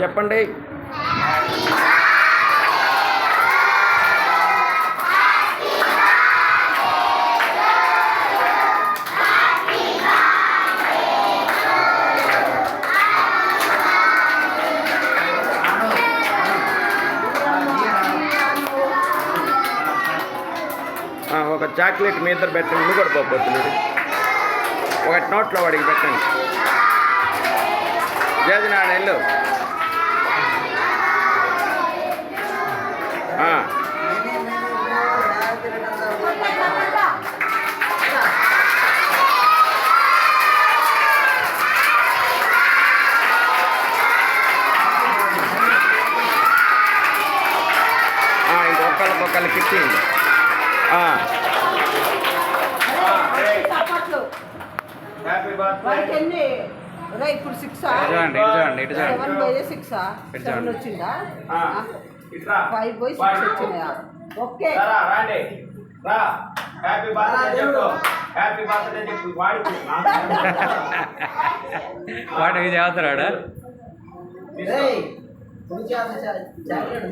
చెప్పండి. ఒక చాక్లెట్ మీ ఇద్దరు పెట్టండి. నువ్వు కూడా పోతుంది. ఒకటి నోట్లో వాడికి పెట్టండి. జేజనాడు వెళ్ళు. ఇంకొకళ్ళకి ఇచ్చేయండి. ఇప్పుడు 6 వచ్చిందా? 5/6 వచ్చినాయా? ఓకే వాడు చదువుతున్నాడా?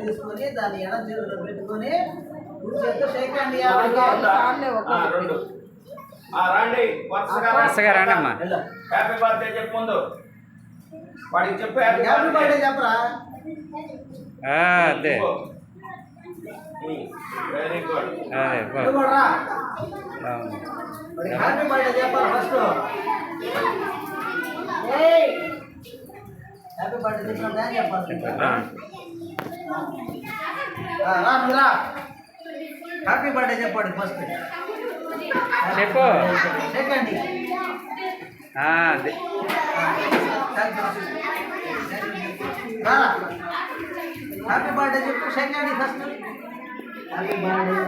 తీసుకొని దాన్ని ఎడం చేతిలో పెట్టుకొని వరుసగా రాండి అమ్మా. హ్యాపీ బర్త్డే చెప్పు ముందు. వాడికి చెప్పు హ్యాపీ బర్త్డే చెప్పరా. అదే వెరీ గుడ్. హ్యాపీ బర్త్డే చెప్పాలి ఫస్ట్. హ్యాపీ బర్త్డే చెప్పిన చెప్పాలి. హ్యాపీ బర్త్డే చెప్పండి ఫస్ట్. చెప్పు. సెకండ్ హ్యాపీ బర్త్డే చెప్పు. Second first happy birthday.